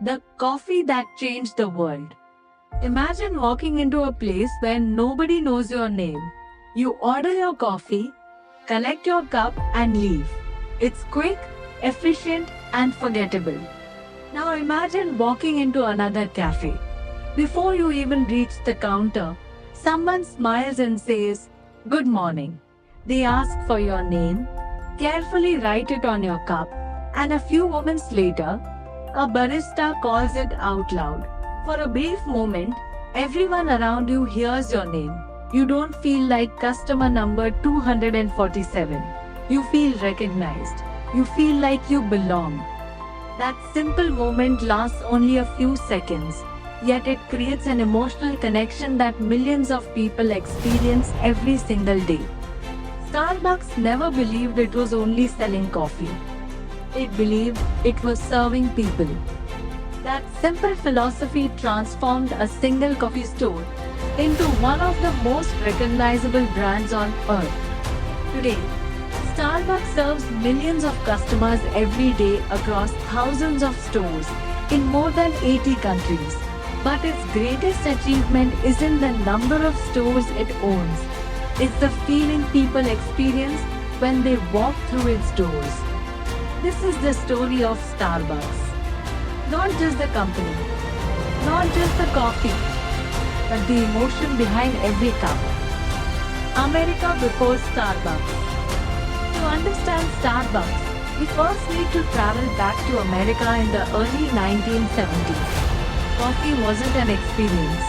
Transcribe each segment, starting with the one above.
The coffee that changed the world. Imagine walking into a place where nobody knows your name. You order your coffee, collect your cup, and leave. It's quick, efficient, and forgettable. Now imagine walking into another cafe. Before you even reach the counter, someone smiles and says, "Good morning." They ask for your name, carefully write it on your cup, and a few moments later, a barista calls it out loud. For a brief moment, everyone around you hears your name. You don't feel like customer number 247. You feel recognized. You feel like you belong. That simple moment lasts only a few seconds, yet it creates an emotional connection that millions of people experience every single day. Starbucks never believed it was only selling coffee. It believed it was serving people. That simple philosophy transformed a single coffee store into one of the most recognizable brands on earth. Today, Starbucks serves millions of customers every day across thousands of stores in more than 80 countries. But its greatest achievement isn't the number of stores it owns. It's the feeling people experience when they walk through its doors. This is the story of Starbucks. Not just the company, not just the coffee, but the emotion behind every cup. America before Starbucks. To understand Starbucks, we first need to travel back to America in the early 1970s. Coffee wasn't an experience,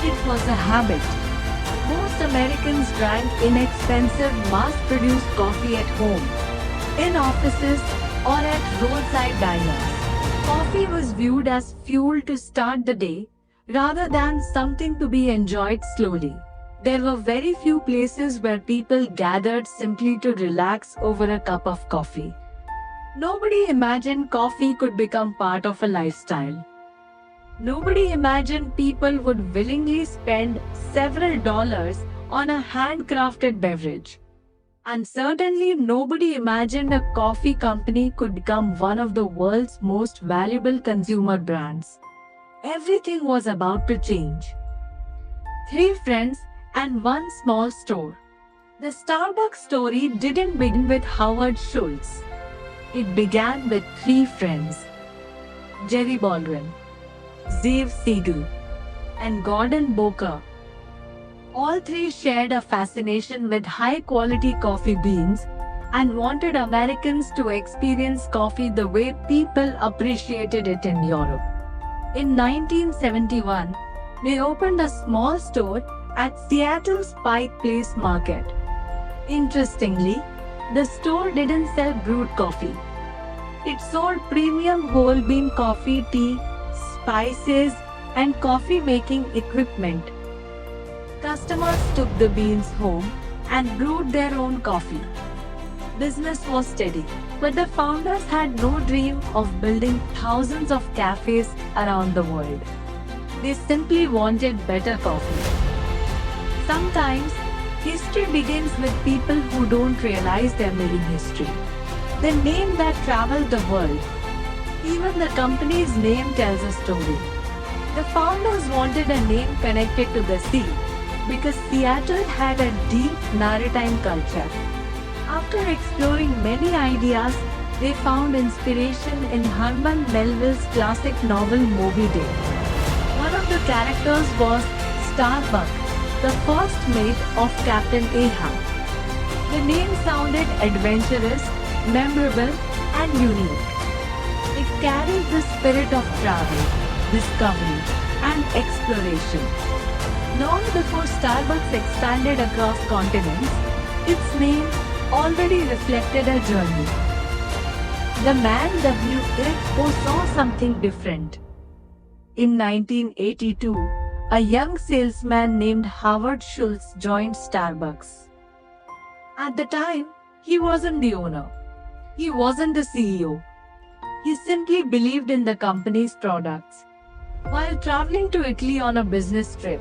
it was a habit. Most Americans drank inexpensive, mass-produced coffee at home, in offices, or at roadside diners. Coffee was viewed as fuel to start the day, rather than something to be enjoyed slowly. There were very few places where people gathered simply to relax over a cup of coffee. Nobody imagined coffee could become part of a lifestyle. Nobody imagined people would willingly spend several dollars on a handcrafted beverage. And certainly nobody imagined a coffee company could become one of the world's most valuable consumer brands. Everything was about to change. Three friends and one small store. The Starbucks story didn't begin with Howard Schultz. It began with three friends: Jerry Baldwin, Dave Siegel, and Gordon Boker. All three shared a fascination with high-quality coffee beans and wanted Americans to experience coffee the way people appreciated it in Europe. In 1971, they opened a small store at Seattle's Pike Place Market. Interestingly, the store didn't sell brewed coffee. It sold premium whole bean coffee, tea, spices, and coffee making equipment. Customers took the beans home and brewed their own coffee. Business was steady, but the founders had no dream of building thousands of cafes around the world. They simply wanted better coffee. Sometimes, history begins with people who don't realize they're making history. The name that traveled the world. Even the company's name tells a story. The founders wanted a name connected to the sea, because Seattle had a deep maritime culture. After exploring many ideas, they found inspiration in Herman Melville's classic novel Moby Dick. One of the characters was Starbuck, the first mate of Captain Ahab. The name sounded adventurous, memorable, and unique. It carried the spirit of travel, discovery, and exploration. Long before Starbucks expanded across continents, its name already reflected a journey. The man W.H.O. saw something different. In 1982, a young salesman named Howard Schultz joined Starbucks. At the time, he wasn't the owner. He wasn't the CEO. He simply believed in the company's products. While traveling to Italy on a business trip,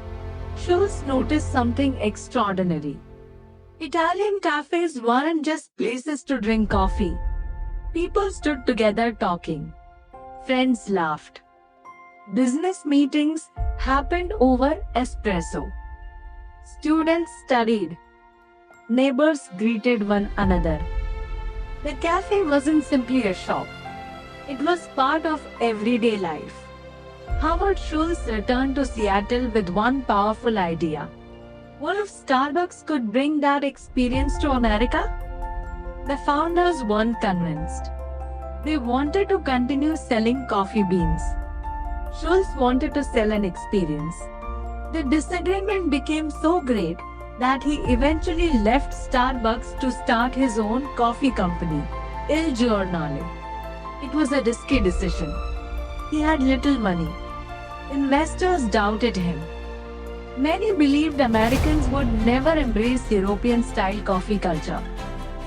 Schultz noticed something extraordinary. Italian cafes weren't just places to drink coffee. People stood together talking. Friends laughed. Business meetings happened over espresso. Students studied. Neighbors greeted one another. The cafe wasn't simply a shop. It was part of everyday life. Howard Schultz returned to Seattle with one powerful idea. What if Starbucks could bring that experience to America? The founders weren't convinced. They wanted to continue selling coffee beans. Schultz wanted to sell an experience. The disagreement became so great that he eventually left Starbucks to start his own coffee company, Il Giornale. It was a risky decision. He had little money. Investors doubted him. Many believed Americans would never embrace European-style coffee culture.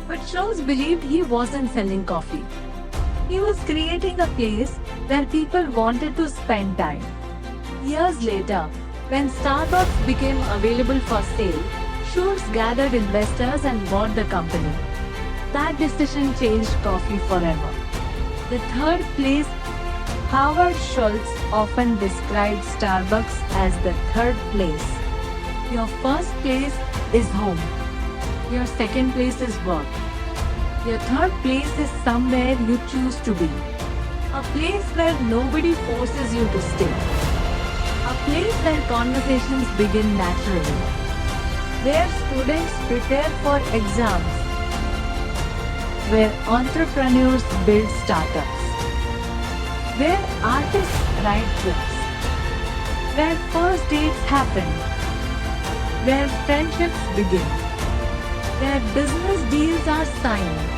But Schultz believed he wasn't selling coffee. He was creating a place where people wanted to spend time. Years later, when Starbucks became available for sale, Schultz gathered investors and bought the company. That decision changed coffee forever. The third place, Howard Schultz often described Starbucks as the third place. Your first place is home. Your second place is work. Your third place is somewhere you choose to be. A place where nobody forces you to stay. A place where conversations begin naturally. Where students prepare for exams. Where entrepreneurs build startups. Where artists write books. Where first dates happen. Where friendships begin. Where business deals are signed.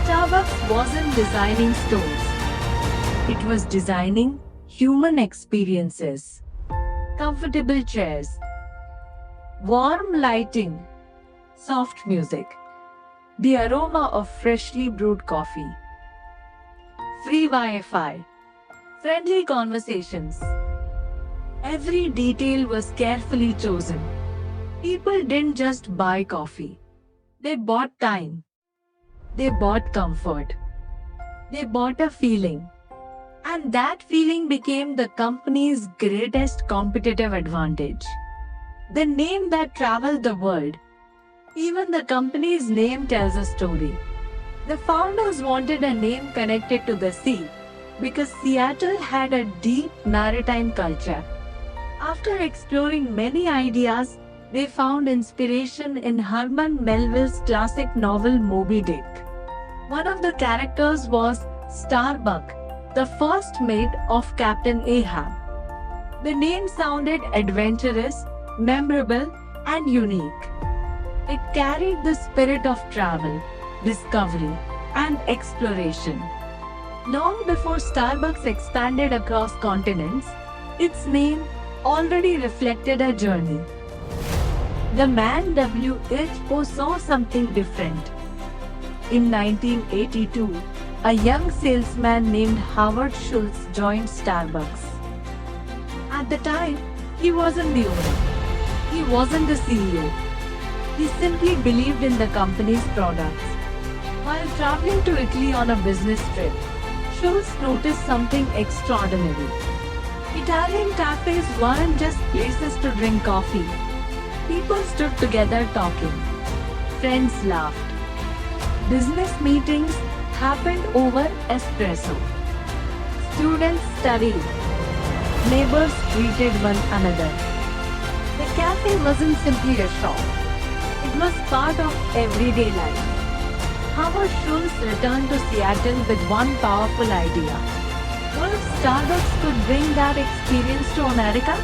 Starbucks wasn't designing stores. It was designing human experiences. Comfortable chairs. Warm lighting. Soft music. The aroma of freshly brewed coffee. Free Wi-Fi. Friendly conversations. Every detail was carefully chosen. People didn't just buy coffee. They bought time. They bought comfort. They bought a feeling. And that feeling became the company's greatest competitive advantage. The name that traveled the world. Even the company's name tells a story. The founders wanted a name connected to the sea because Seattle had a deep maritime culture. After exploring many ideas, they found inspiration in Herman Melville's classic novel Moby Dick. One of the characters was Starbuck, the first mate of Captain Ahab. The name sounded adventurous, memorable, and unique. It carried the spirit of travel, discovery, and exploration. Long before Starbucks expanded across continents, its name already reflected a journey. The man WHO saw something different. In 1982, a young salesman named Howard Schultz joined Starbucks. At the time, he wasn't the owner. He wasn't the CEO. He simply believed in the company's products. While traveling to Italy on a business trip, Schultz noticed something extraordinary. Italian cafes weren't just places to drink coffee. People stood together talking. Friends laughed. Business meetings happened over espresso. Students studied. Neighbors greeted one another. The cafe wasn't simply a shop. It was part of everyday life. Howard Schultz returned to Seattle with one powerful idea. What if Starbucks could bring that experience to America?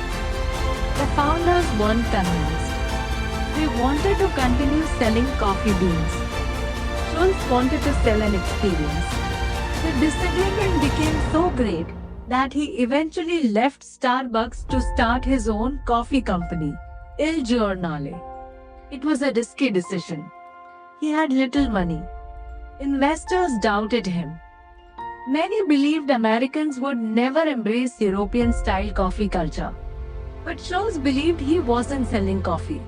The founders weren't convinced. They wanted to continue selling coffee beans. Schultz wanted to sell an experience. The disagreement became so great that he eventually left Starbucks to start his own coffee company, Il Giornale. It was a risky decision. He had little money. Investors doubted him. Many believed Americans would never embrace European-style coffee culture. But Schultz believed he wasn't selling coffee.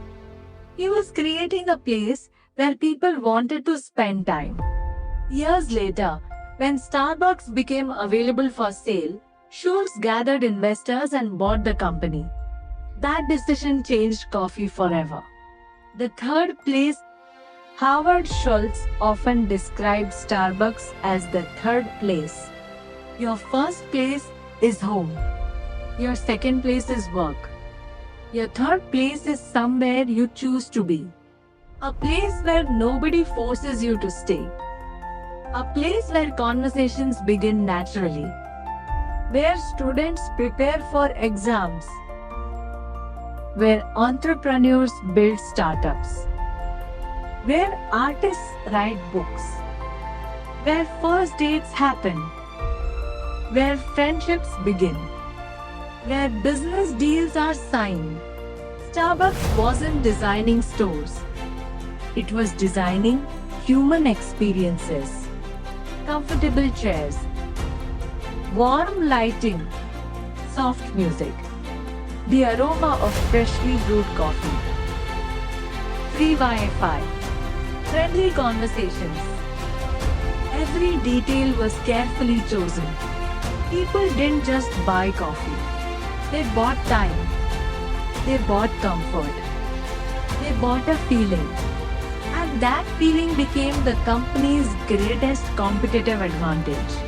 He was creating a place where people wanted to spend time. Years later, when Starbucks became available for sale, Schultz gathered investors and bought the company. That decision changed coffee forever. The third place, Howard Schultz often described Starbucks as the third place. Your first place is home. Your second place is work. Your third place is somewhere you choose to be. A place where nobody forces you to stay. A place where conversations begin naturally. Where students prepare for exams. Where entrepreneurs build startups. Where artists write books. Where first dates happen. Where friendships begin. Where business deals are signed. Starbucks wasn't designing stores. It was designing human experiences. Comfortable chairs. Warm lighting. Soft music. The aroma of freshly brewed coffee. Free Wi-Fi. Friendly conversations. Every detail was carefully chosen. People didn't just buy coffee. They bought time. They bought comfort. They bought a feeling. And that feeling became the company's greatest competitive advantage.